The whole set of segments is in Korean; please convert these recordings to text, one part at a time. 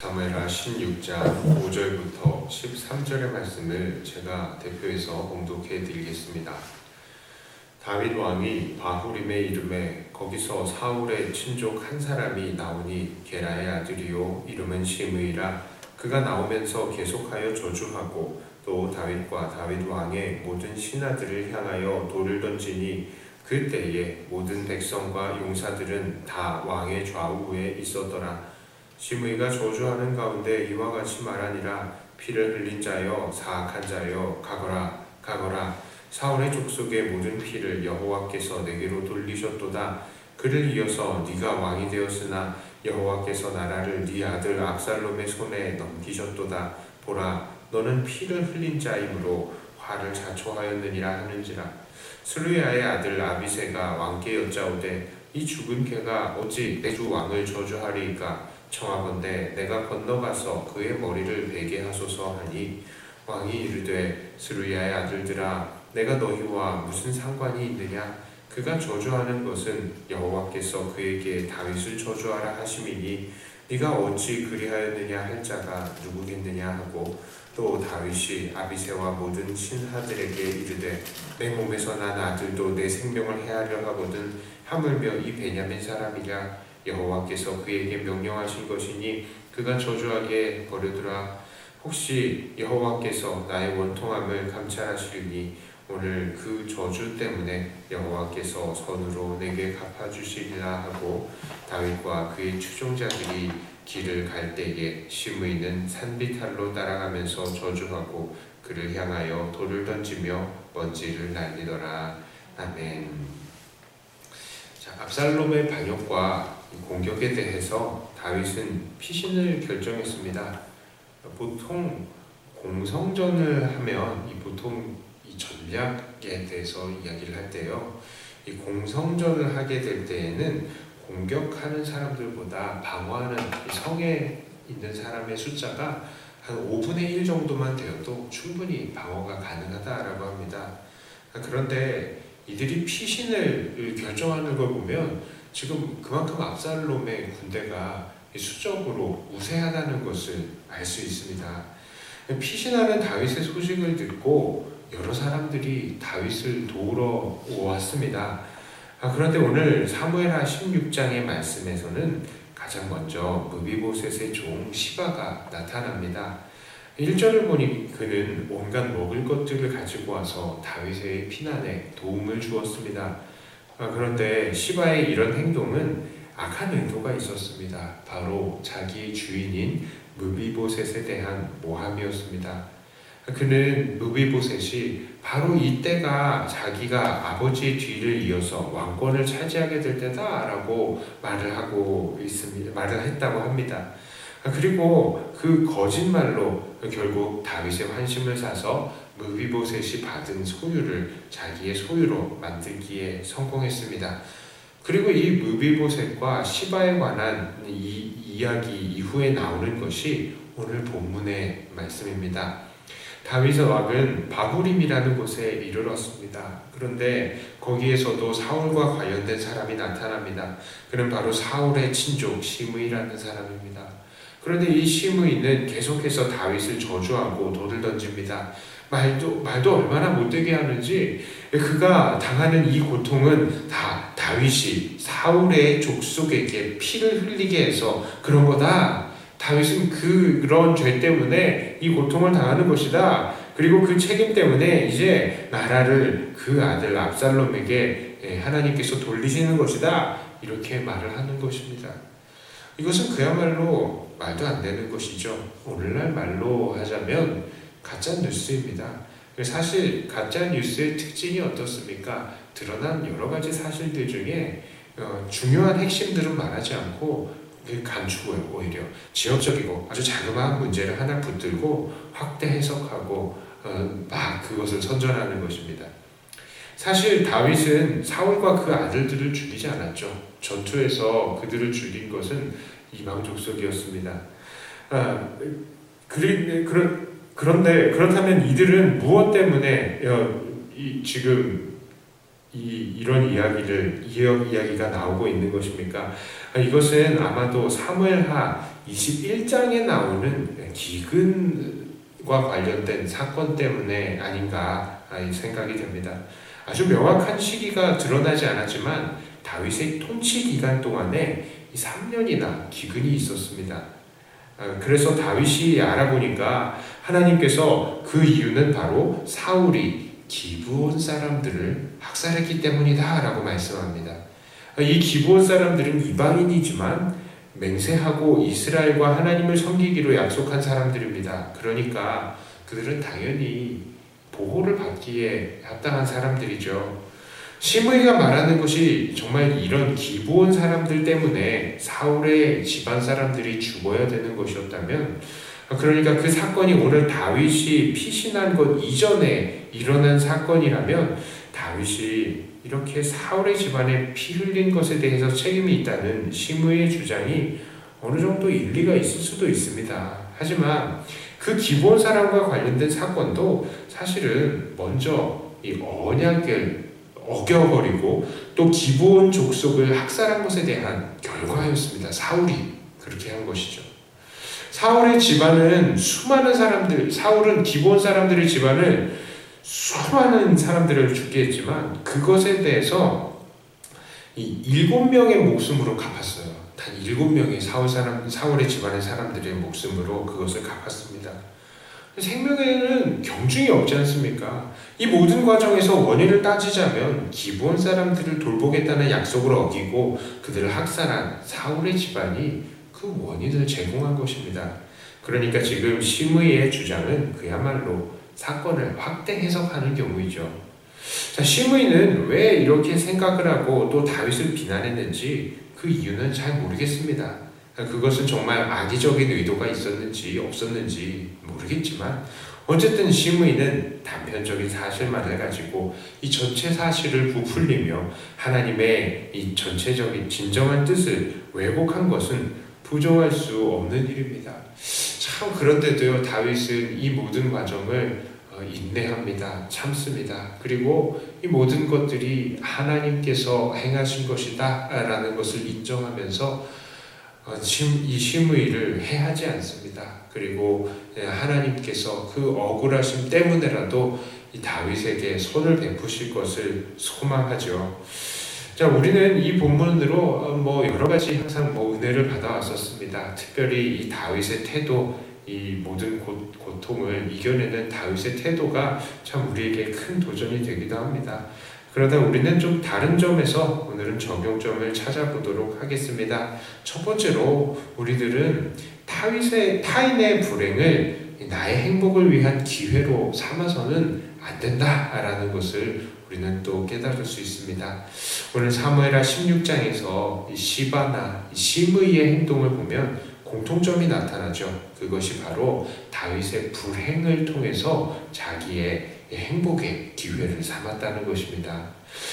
사무엘하 16장 5절부터 13절의 말씀을 제가 대표해서 봉독해 드리겠습니다. 다윗 왕이 바후림의 이름에 거기서 사울의 친족 한 사람이 나오니 게라의 아들이요 이름은 시므이라. 그가 나오면서 계속하여 저주하고 또 다윗과 다윗 왕의 모든 신하들을 향하여 돌을 던지니 그때에 모든 백성과 용사들은 다 왕의 좌우에 있었더라. 시므이가 저주하는 가운데 이와 같이 말하니라. 피를 흘린 자여 사악한 자여 가거라 가거라. 사울의 족속의 모든 피를 여호와께서 내게로 돌리셨도다. 그를 이어서 네가 왕이 되었으나 여호와께서 나라를 네 아들 압살롬의 손에 넘기셨도다. 보라, 너는 피를 흘린 자이므로 화를 자초하였느니라 하는지라. 스루야의 아들 아비새가 왕께 여짜오되 이 죽은 개가 어찌 내 주 왕을 저주하리이까? 청하건대 내가 건너가서 그의 머리를 베게 하소서 하니 왕이 이르되 스루야의 아들들아, 내가 너희와 무슨 상관이 있느냐? 그가 저주하는 것은 여호와께서 그에게 다윗을 저주하라 하심이니 네가 어찌 그리하였느냐 할 자가 누구겠느냐 하고, 또 다윗이 아비새와 모든 신하들에게 이르되 내 몸에서 난 아들도 내 생명을 해하려 하거든 하물며 이 베냐민 사람이랴. 여호와께서 그에게 명령하신 것이니 그가 저주하게 버려두라. 혹시 여호와께서 나의 원통함을 감찰하시리니 오늘 그 저주 때문에 여호와께서 선으로 내게 갚아주시리라 하고, 다윗과 그의 추종자들이 길을 갈 때에 시므이는 산비탈로 따라가면서 저주하고 그를 향하여 돌을 던지며 먼지를 날리더라. 아멘. 자, 압살롬의 반역과 공격에 대해서 다윗은 피신을 결정했습니다. 보통 공성전을 하면 보통 이 전략에 대해서 이야기를 할 때요, 이 공성전을 하게 될 때에는 공격하는 사람들보다 방어하는 성에 있는 사람의 숫자가 한 5분의 1 정도만 되어도 충분히 방어가 가능하다라고 합니다. 그런데 이들이 피신을 결정하는 걸 보면 지금 그만큼 압살롬의 군대가 수적으로 우세하다는 것을 알 수 있습니다. 피신하는 다윗의 소식을 듣고 여러 사람들이 다윗을 도우러 왔습니다. 그런데 오늘 사무엘하 16장의 말씀에서는 가장 먼저 무비보셋의 종 시바가 나타납니다. 1절을 보니 그는 온갖 먹을 것들을 가지고 와서 다윗의 피난에 도움을 주었습니다. 그런데 시바의 이런 행동은 악한 의도가 있었습니다. 바로 자기 주인인 무비보셋에 대한 모함이었습니다. 그는 무비보셋이 바로 이때가 자기가 아버지의 뒤를 이어서 왕권을 차지하게 될 때다라고 말을 했다고 합니다. 그리고 그 거짓말로 결국 다윗의 환심을 사서 무비보셋이 받은 소유를 자기의 소유로 만들기에 성공했습니다. 그리고 이 무비보셋과 시바에 관한 이 이야기 이후에 나오는 것이 오늘 본문의 말씀입니다. 다윗의 왕은 바후림이라는 곳에 이르렀습니다. 그런데 거기에서도 사울과 관련된 사람이 나타납니다. 그는 바로 사울의 친족 시므이라는 사람입니다. 그런데 이 시므이는 계속해서 다윗을 저주하고 돌을 던집니다. 말도 얼마나 못되게 하는지, 그가 당하는 이 고통은 다 다윗이 사울의 족속에게 피를 흘리게 해서 그런 거다. 다윗은 그런 죄 때문에 이 고통을 당하는 것이다. 그리고 그 책임 때문에 이제 나라를 그 아들 압살롬에게 하나님께서 돌리시는 것이다. 이렇게 말을 하는 것입니다. 이것은 그야말로 말도 안 되는 것이죠. 오늘날 말로 하자면 가짜 뉴스입니다. 사실 가짜 뉴스의 특징이 어떻습니까? 드러난 여러 가지 사실들 중에 중요한 핵심들은 말하지 않고 감추고요. 오히려 지역적이고 아주 자그마한 문제를 하나 붙들고 확대 해석하고 막 그것을 선전하는 것입니다. 사실 다윗은 사울과 그 아들들을 죽이지 않았죠. 전투에서 그들을 죽인 것은 이방 족속이었습니다. 그런데 그렇다면 이들은 무엇 때문에 지금 이런 이야기가 나오고 있는 것입니까? 이것은 아마도 사무엘하 21장에 나오는 기근과 관련된 사건 때문에 아닌가 생각이 됩니다. 아주 명확한 시기가 드러나지 않았지만 다윗의 통치 기간 동안에 3년이나 기근이 있었습니다. 그래서 다윗이 알아보니까 하나님께서 그 이유는 바로 사울이 기브온 사람들을 학살했기 때문이다 라고 말씀합니다. 이 기브온 사람들은 이방인이지만 맹세하고 이스라엘과 하나님을 섬기기로 약속한 사람들입니다. 그러니까 그들은 당연히 보호를 받기에 합당한 사람들이죠. 시므이가 말하는 것이 정말 이런 기브온 사람들 때문에 사울의 집안 사람들이 죽어야 되는 것이었다면, 그러니까 그 사건이 오늘 다윗이 피신한 것 이전에 일어난 사건이라면 다윗이 이렇게 사울의 집안에 피 흘린 것에 대해서 책임이 있다는 시므이의 주장이 어느 정도 일리가 있을 수도 있습니다. 하지만 그 기브온 사람과 관련된 사건도 사실은 먼저 이 언약을 어겨버리고 또 기브온 족속을 학살한 것에 대한 결과였습니다. 사울이 그렇게 한 것이죠. 사울의 집안은 사울은 기브온 사람들의 집안을 수많은 사람들을 죽게 했지만 그것에 대해서 7명의 목숨으로 갚았어요. 단 7명의 사울의 집안의 사람들의 목숨으로 그것을 갚았습니다. 생명에는 경중이 없지 않습니까? 이 모든 과정에서 원인을 따지자면 기브온 사람들을 돌보겠다는 약속을 어기고 그들을 학살한 사울의 집안이 그 원인을 제공한 것입니다. 그러니까 지금 시므이의 주장은 그야말로 사건을 확대 해석하는 경우이죠. 자, 시므이는 왜 이렇게 생각을 하고 또 다윗을 비난했는지 그 이유는 잘 모르겠습니다. 그것은 정말 악의적인 의도가 있었는지 없었는지 모르겠지만 어쨌든 시므이는 단편적인 사실만을 가지고 이 전체 사실을 부풀리며 하나님의 이 전체적인 진정한 뜻을 왜곡한 것은 부정할 수 없는 일입니다. 참 그런데도요 다윗은 이 모든 과정을 인내합니다. 참습니다. 그리고 이 모든 것들이 하나님께서 행하신 것이다 라는 것을 인정하면서 이 시므이를 해하지 않습니다. 그리고 하나님께서 그 억울하심 때문에라도 이 다윗에게 손을 베푸실 것을 소망하죠. 자, 우리는 이 본문으로 여러 가지 항상 은혜를 받아왔었습니다. 특별히 이 다윗의 태도, 이 모든 고통을 이겨내는 다윗의 태도가 참 우리에게 큰 도전이 되기도 합니다. 그러다 우리는 좀 다른 점에서 오늘은 적용점을 찾아보도록 하겠습니다. 첫 번째로 우리들은 타인의 불행을 나의 행복을 위한 기회로 삼아서는 안 된다라는 것을 우리는 또 깨달을 수 있습니다. 오늘 사무엘하 16장에서 시바나 시므이의 행동을 보면 공통점이 나타나죠. 그것이 바로 다윗의 불행을 통해서 자기의 행복의 기회를 삼았다는 것입니다.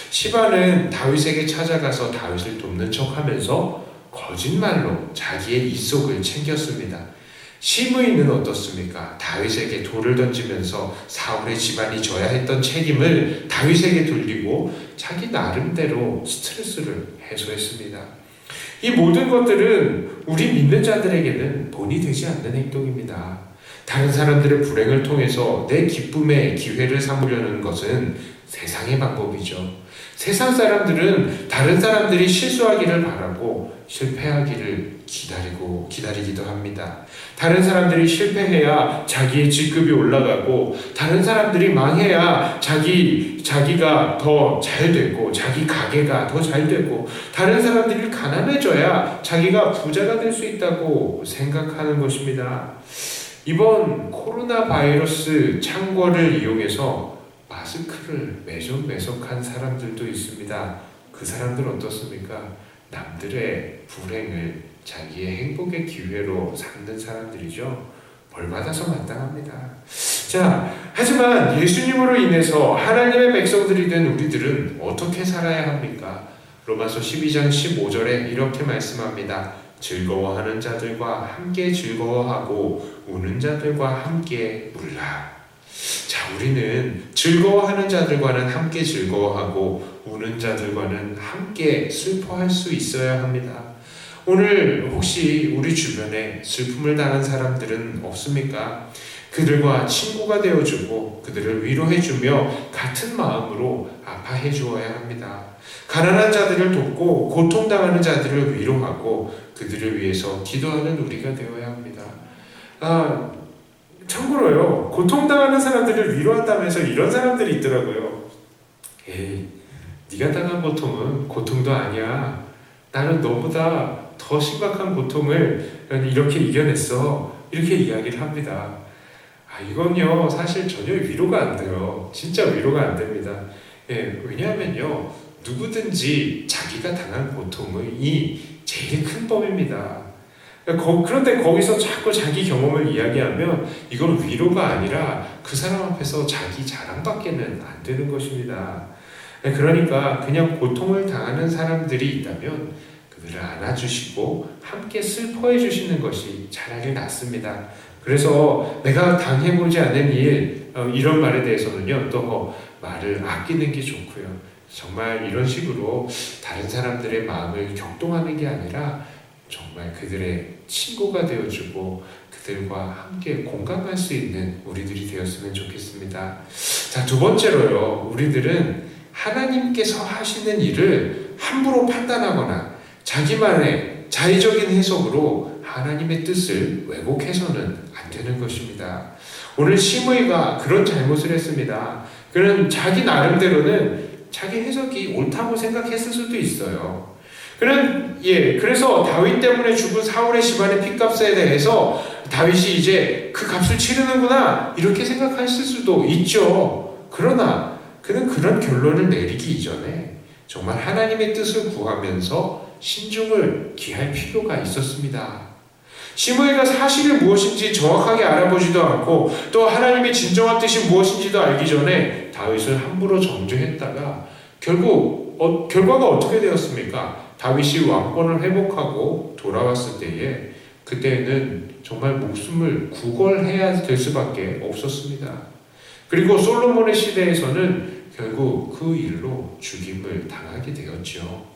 시바는 다윗에게 찾아가서 다윗을 돕는 척하면서 거짓말로 자기의 이속을 챙겼습니다. 시므이는 어떻습니까? 다윗에게 돌을 던지면서 사울의 집안이 져야 했던 책임을 다윗에게 돌리고 자기 나름대로 스트레스를 해소했습니다. 이 모든 것들은 우리 믿는 자들에게는 본이 되지 않는 행동입니다. 다른 사람들의 불행을 통해서 내 기쁨의 기회를 삼으려는 것은 세상의 방법이죠. 세상 사람들은 다른 사람들이 실수하기를 바라고 실패하기를 기다리기도 합니다. 다른 사람들이 실패해야 자기의 직급이 올라가고 다른 사람들이 망해야 자기가 더 잘 되고 자기 가게가 더 잘 되고 다른 사람들이 가난해져야 자기가 부자가 될 수 있다고 생각하는 것입니다. 이번 코로나 바이러스 창궐을 이용해서 마스크를 매석한 사람들도 있습니다. 그 사람들은 어떻습니까? 남들의 불행을 자기의 행복의 기회로 삼는 사람들이죠. 벌 받아서 마땅합니다. 자, 하지만 예수님으로 인해서 하나님의 백성들이 된 우리들은 어떻게 살아야 합니까? 로마서 12장 15절에 이렇게 말씀합니다. 즐거워하는 자들과 함께 즐거워하고 우는 자들과 함께 울라. 자, 우리는 즐거워하는 자들과는 함께 즐거워하고 우는 자들과는 함께 슬퍼할 수 있어야 합니다. 오늘 혹시 우리 주변에 슬픔을 당한 사람들은 없습니까? 그들과 친구가 되어주고 그들을 위로해주며 같은 마음으로 아파해 주어야 합니다. 가난한 자들을 돕고 고통당하는 자들을 위로하고 그들을 위해서 기도하는 우리가 되어야 합니다. 참고로요, 고통당하는 사람들을 위로한다면서 이런 사람들이 있더라고요. 에이, 네가 당한 고통은 고통도 아니야. 나는 너보다 더 심각한 고통을 이렇게 이겨냈어. 이렇게 이야기를 합니다. 이건요, 사실 전혀 위로가 안 돼요. 진짜 위로가 안 됩니다. 왜냐하면요, 누구든지 자기가 당한 고통이 제일 큰 범입니다. 그런데 거기서 자꾸 자기 경험을 이야기하면 이건 위로가 아니라 그 사람 앞에서 자기 자랑밖에는 안 되는 것입니다. 그러니까 그냥 고통을 당하는 사람들이 있다면 그들을 안아주시고 함께 슬퍼해 주시는 것이 차라리 낫습니다. 그래서 내가 당해보지 않은 일, 이런 말에 대해서는요, 또 말을 아끼는 게 좋고요. 정말 이런 식으로 다른 사람들의 마음을 격동하는 게 아니라 정말 그들의 친구가 되어주고 그들과 함께 공감할 수 있는 우리들이 되었으면 좋겠습니다. 자, 두 번째로요, 우리들은 하나님께서 하시는 일을 함부로 판단하거나 자기만의 자의적인 해석으로 하나님의 뜻을 왜곡해서는 안 되는 것입니다. 오늘 시므이가 그런 잘못을 했습니다. 그는 자기 나름대로는 자기 해석이 옳다고 생각했을 수도 있어요. 그래서 다윗 때문에 죽은 사울의 집안의 핏값에 대해서 다윗이 이제 그 값을 치르는구나 이렇게 생각했을 수도 있죠. 그러나 그는 그런 결론을 내리기 이전에 정말 하나님의 뜻을 구하면서 신중을 기할 필요가 있었습니다. 시므이가 사실이 무엇인지 정확하게 알아보지도 않고 또 하나님의 진정한 뜻이 무엇인지도 알기 전에 다윗을 함부로 정죄했다가 결국 결과가 어떻게 되었습니까? 다윗이 왕권을 회복하고 돌아왔을 때에 그때는 정말 목숨을 구걸해야 될 수밖에 없었습니다. 그리고 솔로몬의 시대에서는 결국 그 일로 죽임을 당하게 되었죠.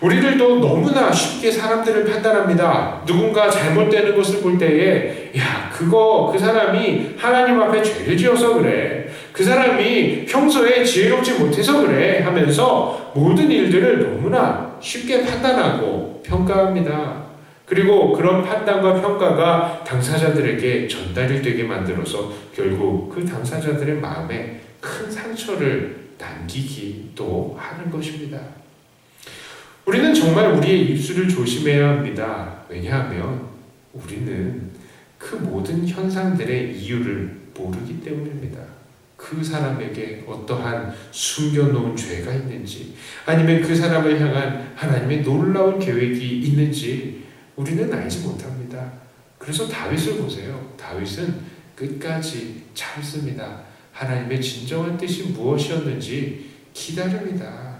우리들도 너무나 쉽게 사람들을 판단합니다. 누군가 잘못되는 것을 볼 때에 그 사람이 하나님 앞에 죄를 지어서 그래. 그 사람이 평소에 지혜롭지 못해서 그래 하면서 모든 일들을 너무나 쉽게 판단하고 평가합니다. 그리고 그런 판단과 평가가 당사자들에게 전달이 되게 만들어서 결국 그 당사자들의 마음에 큰 상처를 남기기도 하는 것입니다. 우리는 정말 우리의 입술을 조심해야 합니다. 왜냐하면 우리는 그 모든 현상들의 이유를 모르기 때문입니다. 그 사람에게 어떠한 숨겨놓은 죄가 있는지 아니면 그 사람을 향한 하나님의 놀라운 계획이 있는지 우리는 알지 못합니다. 그래서 다윗을 보세요. 다윗은 끝까지 참습니다. 하나님의 진정한 뜻이 무엇이었는지 기다립니다.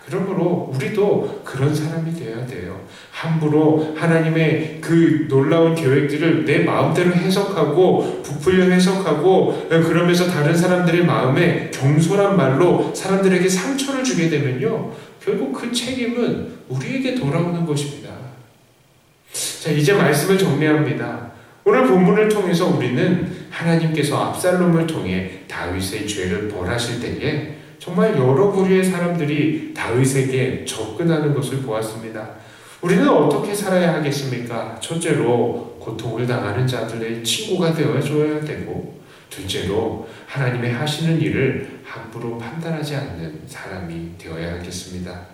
그러므로 우리도 그런 사람이 되어야 돼요. 함부로 하나님의 그 놀라운 계획들을 내 마음대로 해석하고 부풀려 해석하고 그러면서 다른 사람들의 마음에 경솔한 말로 사람들에게 상처를 주게 되면요, 결국 그 책임은 우리에게 돌아오는 것입니다. 자, 이제 말씀을 정리합니다. 오늘 본문을 통해서 우리는 하나님께서 압살롬을 통해 다윗의 죄를 벌하실 때에 정말 여러 부류의 사람들이 다윗에게 접근하는 것을 보았습니다. 우리는 어떻게 살아야 하겠습니까? 첫째로 고통을 당하는 자들의 친구가 되어줘야 되고, 둘째로 하나님의 하시는 일을 함부로 판단하지 않는 사람이 되어야 하겠습니다.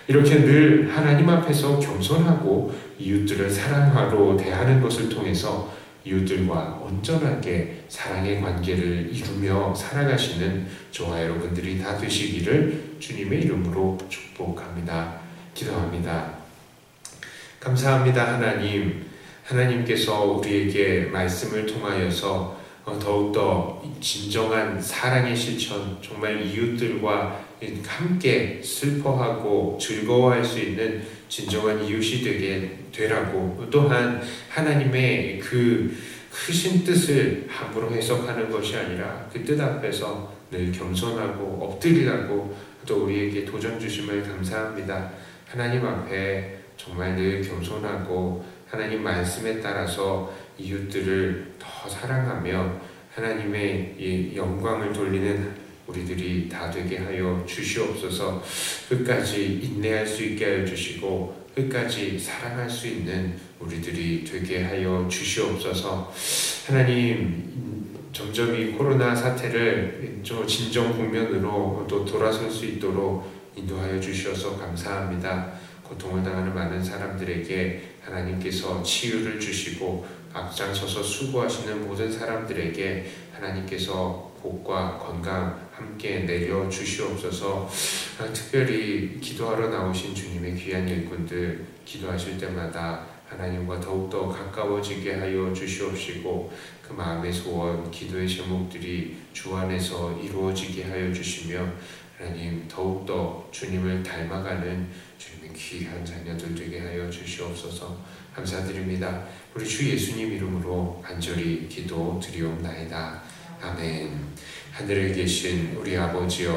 이렇게 늘 하나님 앞에서 겸손하고 이웃들을 사랑하러 대하는 것을 통해서 이웃들과 온전하게 사랑의 관계를 이루며 살아가시는 저와 여러분들이 다 되시기를 주님의 이름으로 축복합니다. 기도합니다. 감사합니다. 하나님께서 우리에게 말씀을 통하여서 더욱더 진정한 사랑의 실천, 정말 이웃들과 함께 슬퍼하고 즐거워할 수 있는 진정한 이웃이 되게 되라고, 또한 하나님의 그 크신 뜻을 함부로 해석하는 것이 아니라 그 뜻 앞에서 늘 겸손하고 엎드리라고 또 우리에게 도전 주심을 감사합니다. 하나님 앞에 정말 늘 겸손하고 하나님 말씀에 따라서 이웃들을 더 사랑하며 하나님의 이 영광을 돌리는 우리들이 다 되게 하여 주시옵소서. 끝까지 인내할 수 있게 하여 주시고 끝까지 사랑할 수 있는 우리들이 되게 하여 주시옵소서. 하나님, 점점 이 코로나 사태를 진정 국면으로 또 돌아설 수 있도록 인도하여 주셔서 감사합니다. 고통을 당하는 많은 사람들에게 하나님께서 치유를 주시고 앞장서서 수고하시는 모든 사람들에게 하나님께서 복과 건강 함께 내려 주시옵소서. 특별히 기도하러 나오신 주님의 귀한 일꾼들 기도하실 때마다 하나님과 더욱더 가까워지게 하여 주시옵시고 그 마음의 소원, 기도의 제목들이 주 안에서 이루어지게 하여 주시며 하나님 더욱더 주님을 닮아가는 주님의 귀한 자녀들 되게 하여 주시옵소서. 감사드립니다. 우리 주 예수님 이름으로 간절히 기도 드리옵나이다. 아멘. 하늘에 계신 우리 아버지여,